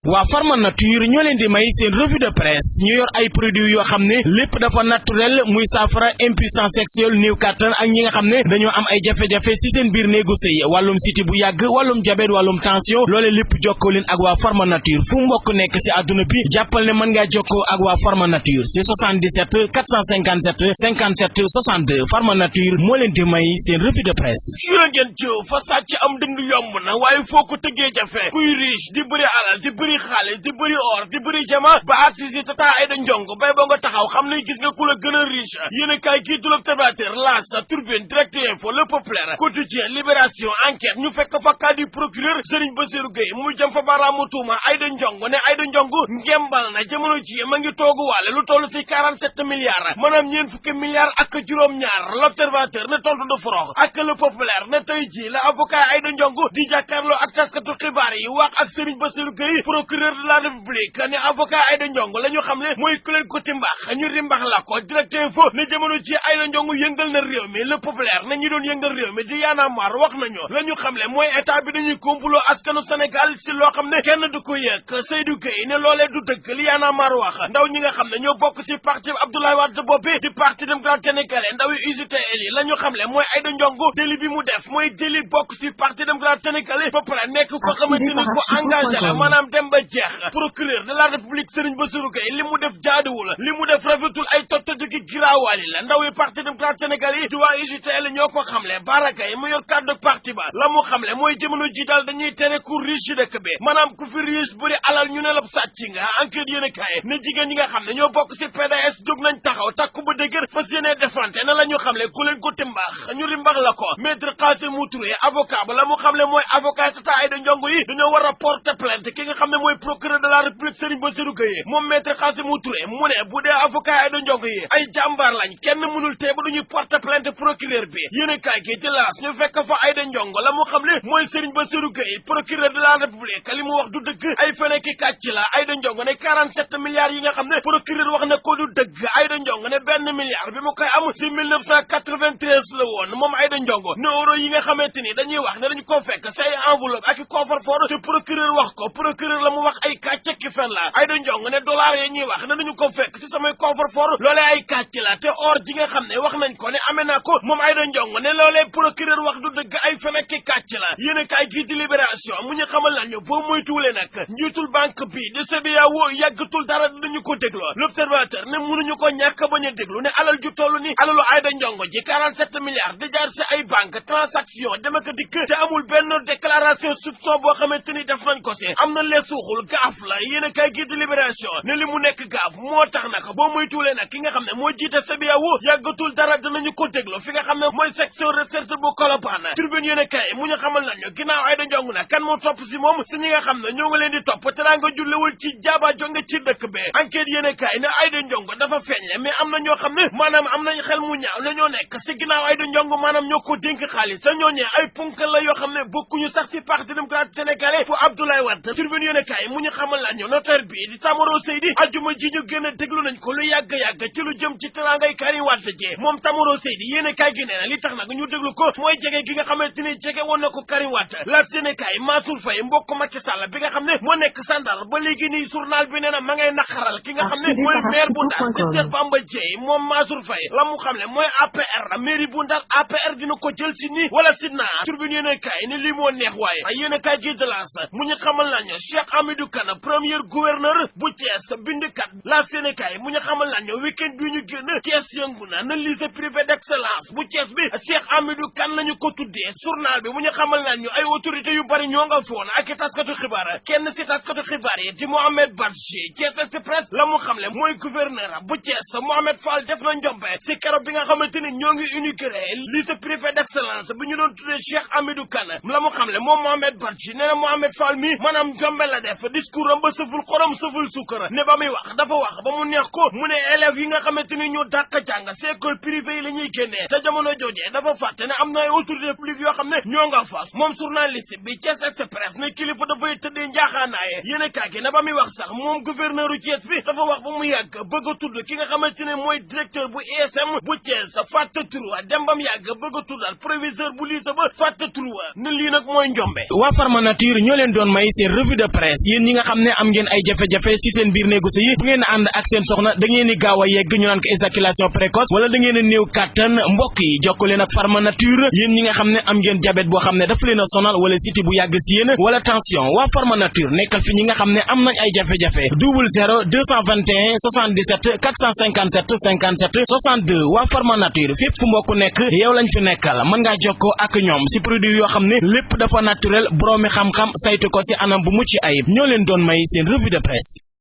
waa Pharma Nature ñoo leen di may seen revue de presse ñu yor ay produits yoo xam ne lépp dafa naturel muy saafara impuissance sexuelle néew kàttan ak ñi nga xam ne dañoo am ay jafe-jafe ci seen biir néegu sëy wàllum siti bu yàgg wàllum diabète wàllum tension loole lépp jokkoo leen ak waa Pharma Nature fu mbokk nekk ci àdduna bi jàppal ne mën ngaa jokkoo ak waa Pharma Nature ci 77 457 57 62 Pharma Nature moo leen di may seen revue de presse. jërë ngeen jëf fa sàcc am dënd yomb na waaye foo ko tëggee jafe kuy riche di bëri alal di bëri xaalis di bëri or di bëri jama ba agsi si Tata Aïda Ndiongue bay ba nga taxaw xam ne gis nga ku la gën a riche yéen a kaay gii du l'Observateur, L'As, Tribune, Direct Info, Le Populaire, Quotidien, Libération, Enquête ñu fekk fa kaa di procureur Serigne Bassirou Gueye mu jëm fa baraamu tuuma Aïda Ndiongue ne Aïda Ndiongue ngembal na jamono ji ma ngi toogu waale lu toll si 47 milliards maanaam ñeen fukki milliards ak juróom-ñaar. L'Observateur ne tontu de forox ak Le Populaire ne tey ji la avocat Aïda Ndiongue di jàkkaarloo ak taskatu xibaar yi wax ak Serigne Bassirou Gueye procureur de la République ne avocat Aïda Ndiongue la ñu xam ne mooy ku leen ko timbax ñu rimbax la ko. Direct Info ne jamono ji Aïda Ndiongue yëngal na réew mi. Le Populaire ne ñi doon yëngal réew mi di yaana maar wax nañu la ñu xam ne mooy état bi dañuy complot askanu Sénégal si loo xam ne kenn du ko yëg. Seydou Gueye ne loolee du dëgg li yaana maar wax ndaw ñi nga xam ne ñoo bokk si parti Abdoulaye Wade boppi di parti démocrate sénégalais ndaw yi UJTL yi la ñu xam ne mooy Aïda Ndiongue délit bi mu def mooy délit bokk si parti démocrate sénégalais ba pare nekk ko xamante ni ko engagé la maanaam dem ba jeex. Procureur de la République Serigne Bassirou Gueye li mu def jaaduwul li mu def rafetul ay tottati ki giraawaali la ndaw yi parti démocrate sénégalais yi di waa UJTL ñoo ko xamle baraka yi mu yor kàddu parti ba la mu xamle mooy jamono ji daal dañuy tere ku riche dëkk bi maanaam ku fi riche bëri alal ñu ne la sàcc nga enquête yéen a kaay ne jigéen ñi nga xam ne ñoo bokk si PDS jóg nañ taxaw takku ba dëgër fas yéene defante na la ñu xamle ku leen ko timbax ñu rimbax la ko. Maître Khassimou Touré avocat ba la mu xamle mooy avocat Tata Aïda Ndiongue yi dañoo war a porter plainte ki nga xam ne mooy procureur de la République Serigne Bassirou Gueye moom Maître Khassimou Touré mu ne bu dee avocat Aïda Ndiongue yi ay jàmbaar lañ kenn mënul tee ba duñuy porter plainte procureur bi. yéen a kaay gi ci L'As ñu fekk fa Aïda Ndiongue la mu xam ne mooy Serigne Bassirou Gueye procureur de la République li mu wax du dëgg ay fene ki kàcc la. Aïda Ndiongue ne 47 milliards yi nga xam ne procureur wax na ko du dëgg Aïda Ndiongue ne benn milliard bi mu koy am si 1993 la woon moom Aïda Ndiongue ne euro yi nga xamante ni dañuy wax ne dañu ko fekk say enveloppe ak i coffre-fort te procureur wax ko procureur la mu wax ay kàcc ki fen la. Aïda Ndiongue ne dollars yi ñuy wax ne dañu ko fekk si samay coffre-fort loolee ay kàcc la te or ji nga xam ne wax nañ ko ne amee naa ko moom Aïda Ndiongue ne loolee procureur wax du dëgg ay fen ak ki kàcc la. yéen a kaay gii di Libération mu ñu xamal lan ñu boo moytuwulee nag njiitul banque bi di CBAO yàggatul dara dinañu ko dégloo. L'Observateur ne mënuñu ko ñàkk bañ a déglu ne alal ju toll ni alalu Aïda Ndiongue ji 47 milliards di jaar si ay banque transaction dem ak dikk te amul benn déclaration soupçon boo xamante ni def nañ ko si am na lee suuxul gaaf la. yéen a kaay gii di Libération ne li mu nekk gaaf moo tax nag boo moytuwulee nag ki nga xam ne moo jiite CBAO yàggatul dara dinañu ko déglu fi nga xam ne mooy section recherche bu Colobane. Tribune yéen a kaay mu ñu xamal nañu ginnaaw Aïda Ndiongue nag kan moo topp si moom si ñi nga xam ne ñoo ngi leen di topp te daa nga jullewul ci jaaba jonge ci dëkk bi. Enquête yéen a kaay ne Aïda Ndiongue dafa feeñ mais am na ñoo xam ne maanaam am nañ xel mu ñaaw la ñoo nekk si ginnaaw Aïda Ndiongue maanaam ñoo ko dénk xaalis te ñoo ñee ay punkal la yoo xam ne bokkuñu sax si parti démocrate sénégalais bu Abdoulaye Wade. Tribune yéen a kaay mu ñu xamal nañu notaire bi di Tamaro Seydi aljuma ji ñu gën a déglu nañ ko lu yàgg-yàgg ci lu jëm ci terangay Karim Wade ji moom Tamaro Seydi yéen a kaay gi nee na li tax nag ñu déglu ko mooy jege gi nga xamante ni jege woon na ko Karim Wade. La Sénégal Mansour Faye mbokk Macky Sall bi nga xam ne moo nekk Sandar ba léegi nii journal bi nee na ma ngay naqaral ki nga xam ne mooy maire bu Ndar di Cheikh Bamba Dièye moom Mansour Faye la mu xam ne mooy APR mairie bu Ndar APR dina ko jël si nii wala si naa. Tribune yéen a kaay ne lii moo neex waaye yéen a kaay gi de L'As mu ñu xamal nañu Cheikh Hamidou Kane premier gouverneur bu Thiès bindkat. La Sénégal mu ñu xamal nañu week-end bi ñu génn Thiès yëngu na lycée privé d'excellence bu Thiès bi Cheikh Hamidou Kane lañu ko tuddee. journal bi mu ñu xamal nañu ay autorités yu bari ñoo nga foon ak i taskatu xibaar kenn si taskatu xibaar yi di Mohamed Badji Thiès Express la mu xamle mooy gouverneur bu Thiès Mohamed Fall def na njombe si keroog bi nga xamante ni ñoo ngi inauguré lycée privé d'excellence bi ñu doon tuddee Cheikh Hamidou Kane la mu xamle moom Mohamed Badji nee na Mohamed Fall mi maanaam njombe la def discours am ba sëful xorom sëful sukkar ne ba muy wax dafa wax ba mu neex ko mu ne élèves yi nga xamante ni ñoo dàq jàng si école privée yi la ñuy génnee te jamono joojee dafa fàtte ne am na ay autorités publiques yoo xam ne ñoo nga fas moom journaliste bi Thiès Express ne kilifa dafay tëddee njaaxaanaaye yéen a kaay gi na ba muy wax sax moom gouverneur u Thiès bi dafa wax ba mu yàgg bëgg a tudd ki nga xamante ne mooy directeur bu ISM bu Thiès fàtte tur dem ba mu yàgg bëgg a tuddal proviseur bu lycée ba fàtte tur ne lii nag mooy njombe. waa Pharma Nature ñoo leen doon may seen revue de presse. presse yéen ñi nga xam ne am ngeen ay jafe-jafe ci seen biir néegu sëy bu ngeen ànd ak seen soxna da ngeen di gaaw a yegg ñu naan ko éjaculation précoce wala da ngeen a néew kàttan mbokk yi jokko leen ak Pharma Nature yéen ñi nga xam ne am ngeen diabète boo xam ne dafa leen a sonal wala siti bu yàgg si yéen wala tension waa Pharma Nature nekkal fi ñi nga xam ne am nañ ay jafe-jafe 00 221 77 457 57 62 waa Pharma Nature fépp fu mbokk nekk yow lañ fi nekkal mën ngaa jokkoo ak ñoom si produit yoo xam ne lépp dafa naturel boroomi xam-xam saytu ko si anam bu mucc ayib ñoo leen doon may seen revue de presse